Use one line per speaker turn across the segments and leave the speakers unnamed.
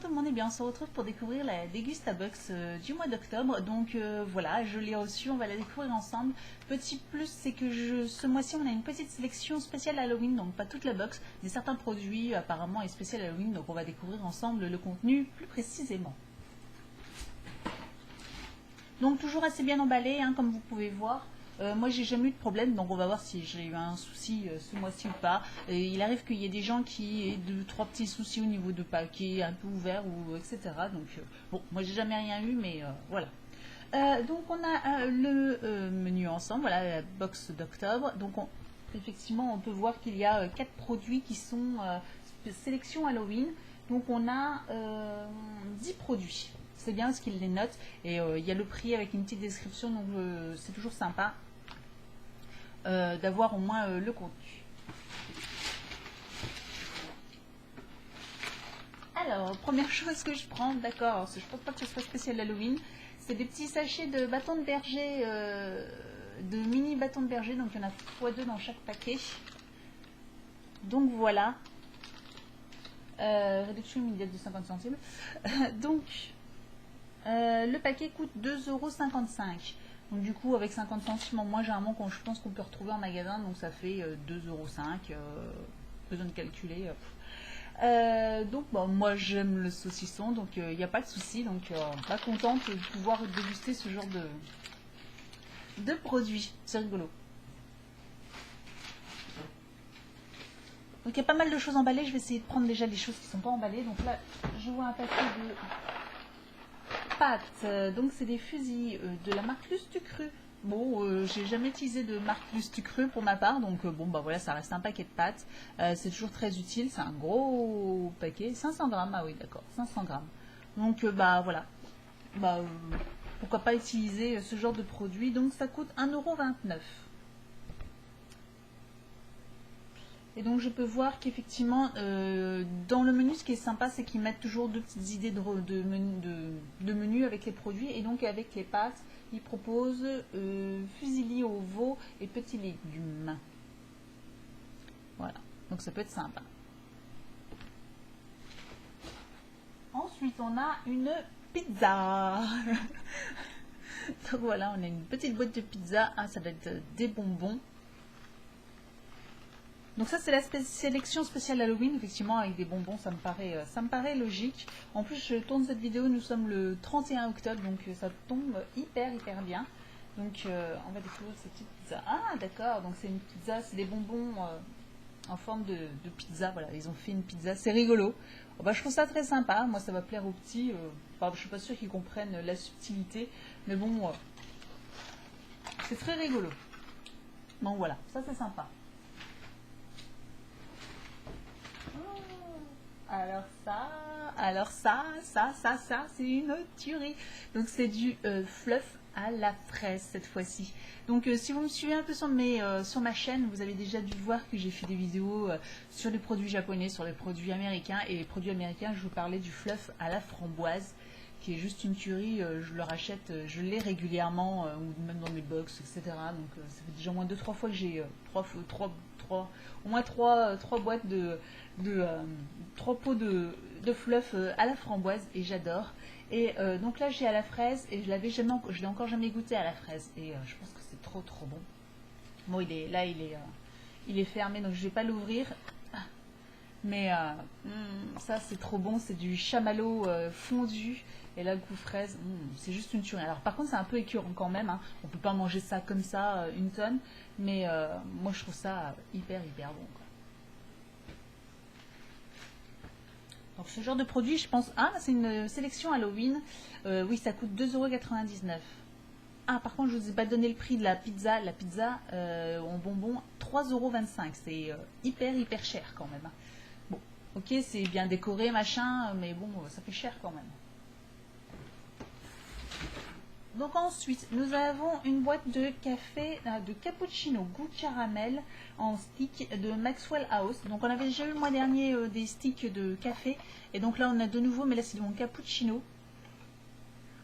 tout le monde, et bien on se retrouve pour découvrir la Dégustabox du mois d'octobre. Donc voilà, je l'ai reçue, on va la découvrir ensemble. Petit plus, c'est que ce mois-ci on a une petite sélection spéciale Halloween, donc pas toute la box, mais certains produits apparemment est spécial Halloween, donc on va découvrir ensemble le contenu plus précisément. Donc toujours assez bien emballé, hein, comme vous pouvez voir. Moi j'ai jamais eu de problème, donc on va voir si j'ai eu un souci ce mois-ci ou pas. Et il arrive qu'il y ait des gens qui aient 2-3 petits soucis au niveau de paquet un peu ouvert ou etc. Donc bon, moi j'ai jamais rien eu, mais voilà. Donc on a le menu ensemble, voilà la box d'octobre. Donc effectivement on peut voir qu'il y a 4 produits qui sont sélection Halloween. Donc on a 10 produits. C'est bien parce qu'il les note et il y a le prix avec une petite description, donc c'est toujours sympa d'avoir au moins le contenu. Alors, première chose que je prends, d'accord, je ne pense pas que ce soit spécial Halloween, c'est des petits sachets de bâtons de berger, de mini bâtons de berger, donc il y en a x2 dans chaque paquet. Donc voilà, réduction immédiate de 50 centimes. Donc, le paquet coûte 2,55 €. Donc du coup, avec 50 centimes en moins, généralement, je pense qu'on peut retrouver en magasin, donc ça fait 2,05 €. Besoin de calculer. Donc bon, moi j'aime le saucisson, donc il n'y a pas de souci. Donc pas contente de pouvoir déguster ce genre de produits. C'est rigolo. Donc il y a pas mal de choses emballées. Je vais essayer de prendre déjà les choses qui ne sont pas emballées. Donc là, je vois un paquet de pâtes, donc c'est des fusils de la marque Lustucru. Bon, j'ai jamais utilisé de marque Lustucru pour ma part, donc bon bah voilà, ça reste un paquet de pâtes. C'est toujours très utile, c'est un gros paquet, 500 grammes, ah oui d'accord, 500 grammes. Donc bah voilà, bah, pourquoi pas utiliser ce genre de produit. Donc ça coûte 1,29 €. Et donc je peux voir qu'effectivement dans le menu, ce qui est sympa, c'est qu'ils mettent toujours deux petites idées de menu avec les produits. Et donc avec les pâtes, ils proposent fusilli au veau et petits légumes. Voilà, donc ça peut être sympa. Ensuite on a une pizza. Donc voilà, on a une petite boîte de pizza. Ah, ça va être des bonbons. Donc ça c'est la sélection spéciale Halloween, effectivement avec des bonbons, ça me paraît logique. En plus je tourne cette vidéo, nous sommes le 31 octobre, donc ça tombe hyper bien. Donc on va découvrir cette petite pizza. Ah d'accord, donc c'est une pizza, c'est des bonbons en forme de pizza, voilà, ils ont fait une pizza, c'est rigolo. Oh, bah, je trouve ça très sympa, moi ça va plaire aux petits, enfin, je suis pas sûre qu'ils comprennent la subtilité, mais bon, c'est très rigolo. Bon voilà, ça c'est sympa. Alors ça, c'est une tuerie. Donc c'est du fluff à la fraise cette fois-ci. Donc si vous me suivez un peu sur ma chaîne, vous avez déjà dû voir que j'ai fait des vidéos sur les produits japonais, sur les produits américains. Et les produits américains, je vous parlais du fluff à la framboise, qui est juste une tuerie. Je le rachète, je l'ai régulièrement, ou même dans mes box, etc. Donc ça fait déjà au moins 2-3 fois que j'ai au moins 3 boîtes de 3 pots de fluff à la framboise et j'adore. Et donc là j'ai à la fraise et je l'ai encore jamais goûté à la fraise et je pense que c'est trop bon. Bon il est fermé donc je vais pas l'ouvrir. Mais ça c'est trop bon, c'est du chamallow fondu et là le goût fraise, c'est juste une tuerie. Alors par contre c'est un peu écœurant quand même, hein. On peut pas manger ça comme ça une tonne, mais moi je trouve ça hyper bon quoi. Donc ce genre de produit je pense, ah c'est une sélection Halloween, oui ça coûte 2,99 €. Ah par contre je vous ai pas donné le prix de la pizza en bonbons 3,25 €, c'est hyper cher quand même. Bon, ok, c'est bien décoré, machin, mais bon, ça fait cher quand même. Donc ensuite, nous avons une boîte de café, de cappuccino goût caramel en stick de Maxwell House. Donc on avait déjà eu le mois dernier des sticks de café, et donc là on a de nouveau, mais là c'est mon cappuccino.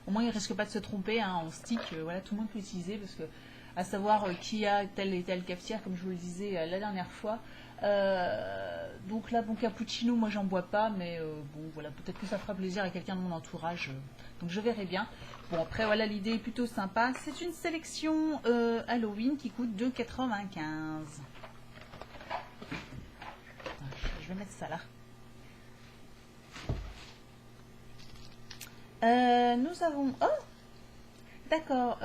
Au moins il ne risque pas de se tromper, hein, en stick, voilà, tout le monde peut l'utiliser, parce que à savoir qui a telle et telle cafetière, comme je vous le disais la dernière fois, Donc là, bon, cappuccino, moi j'en bois pas, mais bon, voilà, peut-être que ça fera plaisir à quelqu'un de mon entourage. Donc je verrai bien. Bon, après, voilà, l'idée est plutôt sympa. C'est une sélection Halloween qui coûte 2,95 €. Je vais mettre ça là. Nous avons... Oh, d'accord.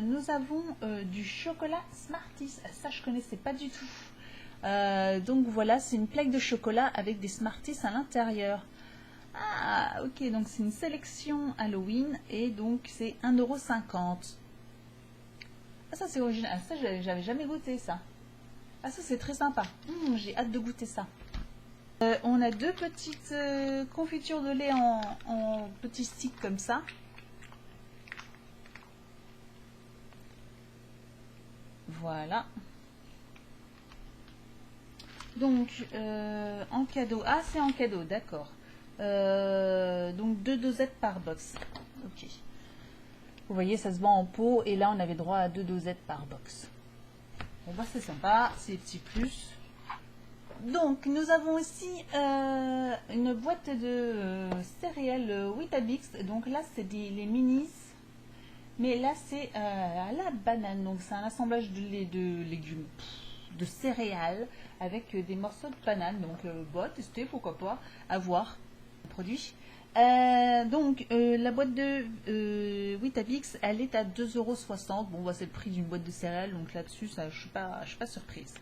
Nous avons du chocolat Smarties. Ça, je connaissais pas du tout. Donc voilà, c'est une plaque de chocolat avec des Smarties à l'intérieur. Ah, ok, donc c'est une sélection Halloween et donc c'est 1,50 €. Ah, ça c'est original. Ah, ça, j'avais jamais goûté ça. Ah, ça c'est très sympa. J'ai hâte de goûter ça. On a deux petites confitures de lait en petits sticks comme ça. Voilà. Donc, en cadeau. Ah, c'est en cadeau, d'accord. Donc, 2 dosettes par box. Ok. Vous voyez, ça se vend en pot. Et là, on avait droit à 2 dosettes par box. Bon, bah, c'est sympa. C'est des petits plus. Donc, nous avons aussi une boîte de céréales Weetabix. Donc là, c'est les minis. Mais là, c'est à la banane. Donc, c'est un assemblage de légumes, de céréales, avec des morceaux de banane. Donc, bah, tester, pourquoi pas, à voir le produit. Donc, la boîte de Weetabix, elle est à 2,60 €. Bon, bah, c'est le prix d'une boîte de céréales. Donc, là-dessus, je ne suis pas surprise.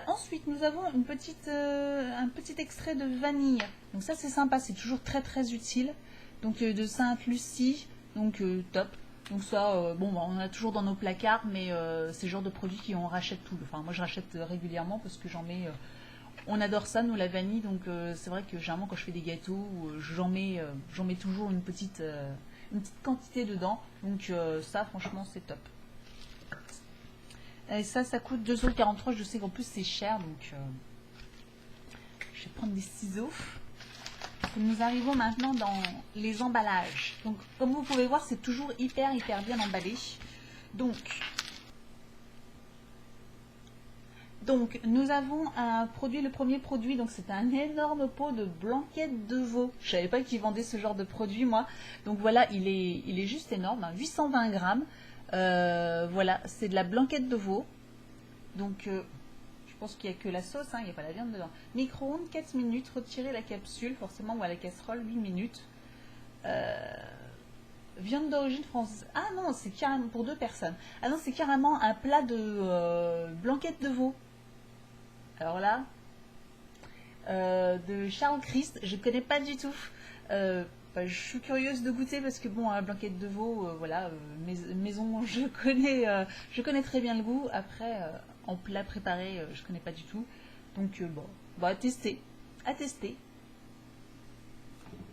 Ensuite, nous avons un petit extrait de vanille. Donc ça, c'est sympa, c'est toujours très très utile. Donc de Sainte-Lucie, donc top. Donc ça, bon, bah, on en a toujours dans nos placards, mais c'est le genre de produit qu'on rachète tout. Enfin, moi, je rachète régulièrement parce que j'en mets... on adore ça, nous, la vanille. Donc c'est vrai que généralement, quand je fais des gâteaux, j'en mets toujours une petite quantité dedans. Donc ça, franchement, c'est top. Et ça coûte 2,43 €. Je sais qu'en plus c'est cher, donc je vais prendre des ciseaux. Nous arrivons maintenant dans les emballages. Donc, comme vous pouvez voir, c'est toujours hyper bien emballé. Donc nous avons le premier produit. Donc, c'est un énorme pot de blanquettes de veau. Je savais pas qu'ils vendaient ce genre de produit, moi. Donc voilà, il est juste énorme, 820 grammes. Voilà, c'est de la blanquette de veau. Donc, je pense qu'il n'y a que la sauce, il n'y a pas la viande dedans. Micro-ondes, 4 minutes. Retirer la capsule, forcément, ou à la casserole, 8 minutes. Viande d'origine française. Ah non, c'est carrément pour 2 personnes. Ah non, c'est carrément un plat de blanquette de veau. Alors là, de Charles Christ, je ne connais pas du tout. Je suis curieuse de goûter parce que bon, blanquette de veau, voilà, maison, je connais très bien le goût. Après, en plat préparé, je connais pas du tout. Donc bon, à tester,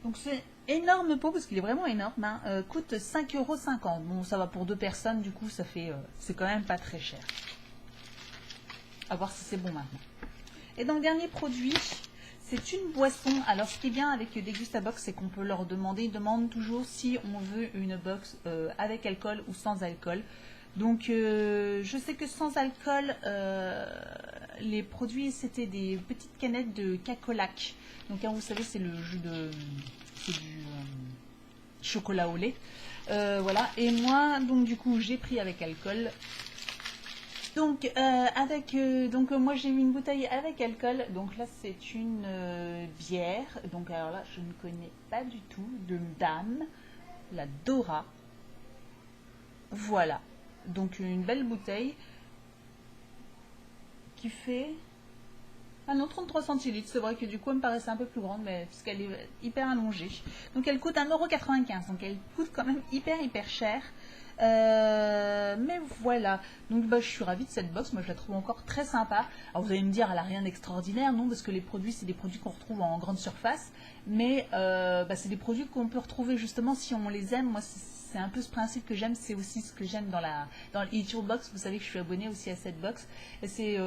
Donc c'est énorme pot parce qu'il est vraiment énorme. Coûte 5,50 €. Bon, ça va pour 2 personnes, du coup, ça fait, c'est quand même pas très cher. À voir si c'est bon maintenant. Et dans le dernier produit. C'est une boisson. Alors, ce qui est bien avec Degustabox, c'est qu'on peut leur demander. Ils demandent toujours si on veut une box avec alcool ou sans alcool. Donc, je sais que sans alcool, les produits, c'était des petites canettes de Cacolac. Donc, vous savez, c'est du chocolat au lait. Voilà. Et moi, donc, du coup, j'ai pris avec alcool. Donc, moi j'ai eu une bouteille avec alcool. Donc là, c'est une bière. Donc, alors là, je ne connais pas du tout. De Dame, la Dora. Voilà. Donc, une belle bouteille qui fait. Ah non, 33 centilitres. C'est vrai que du coup, elle me paraissait un peu plus grande, mais parce qu'elle est hyper allongée. Donc, elle coûte 1,95 €. Donc, elle coûte quand même hyper cher. Mais voilà, donc je suis ravie de cette box, moi je la trouve encore très sympa. Alors vous allez me dire, elle n'a rien d'extraordinaire, non, parce que les produits, c'est des produits qu'on retrouve en grande surface, mais c'est des produits qu'on peut retrouver justement si on les aime. Moi, c'est un peu ce principe que j'aime, c'est aussi ce que j'aime dans le Eat Your Box. Vous savez que je suis abonnée aussi à cette box, et c'est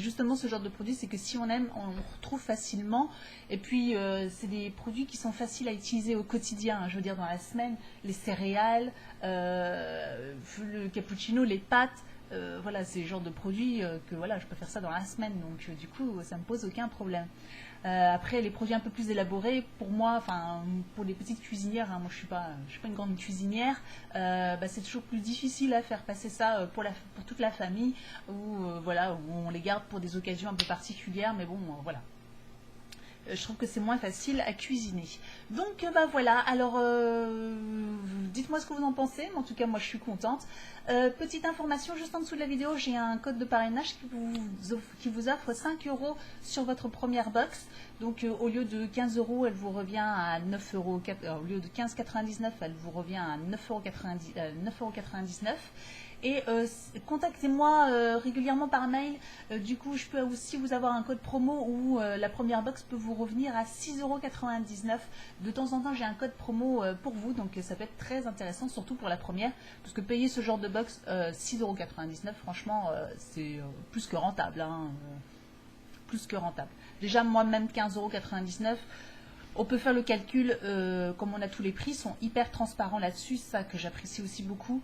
justement ce genre de produit, c'est que si on aime, on retrouve facilement, et puis c'est des produits qui sont faciles à utiliser au quotidien, je veux dire dans la semaine, les céréales, le cappuccino, les pâtes, Voilà, c'est le genre de produit que voilà, je peux faire ça dans la semaine, donc du coup, ça me pose aucun problème. Après, les produits un peu plus élaborés, pour moi, enfin, pour les petites cuisinières, hein, moi je suis pas une grande cuisinière, bah, c'est toujours plus difficile à faire passer ça pour toute la famille, ou voilà, où on les garde pour des occasions un peu particulières, mais bon, voilà. Je trouve que c'est moins facile à cuisiner. Donc bah voilà, alors dites-moi ce que vous en pensez, mais en tout cas moi je suis contente. Petite information, juste en dessous de la vidéo, j'ai un code de parrainage qui vous offre 5 euros sur votre première box. Donc au lieu de 15 euros, elle vous revient à 9 euros, au lieu de 15,99, elle vous revient à 9,99 €. Et contactez-moi régulièrement par mail. Du coup, je peux aussi vous avoir un code promo où la première box peut vous revenir à 6,99 €. De temps en temps, j'ai un code promo pour vous, donc ça peut être très intéressant, surtout pour la première, parce que payer ce genre de box 6,99 €, franchement, c'est plus que rentable. Hein, plus que rentable. Déjà, moi-même, 15,99 €. On peut faire le calcul, comme on a tous les prix, sont hyper transparents là-dessus, ça que j'apprécie aussi beaucoup.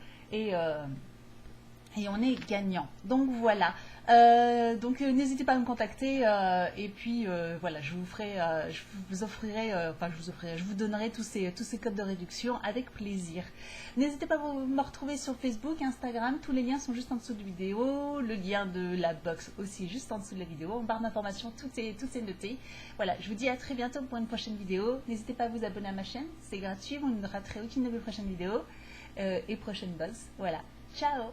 Et on est gagnant. Donc voilà. Donc n'hésitez pas à me contacter et puis voilà, je vous offrirai, je vous donnerai tous ces codes de réduction avec plaisir. N'hésitez pas à me retrouver sur Facebook, Instagram, tous les liens sont juste en dessous de la vidéo, le lien de la box aussi juste en dessous de la vidéo, en barre d'informations, tout est noté. Voilà, je vous dis à très bientôt pour une prochaine vidéo. N'hésitez pas à vous abonner à ma chaîne, c'est gratuit, vous ne raterez aucune de mes prochaines vidéos et prochaine box. Voilà, ciao.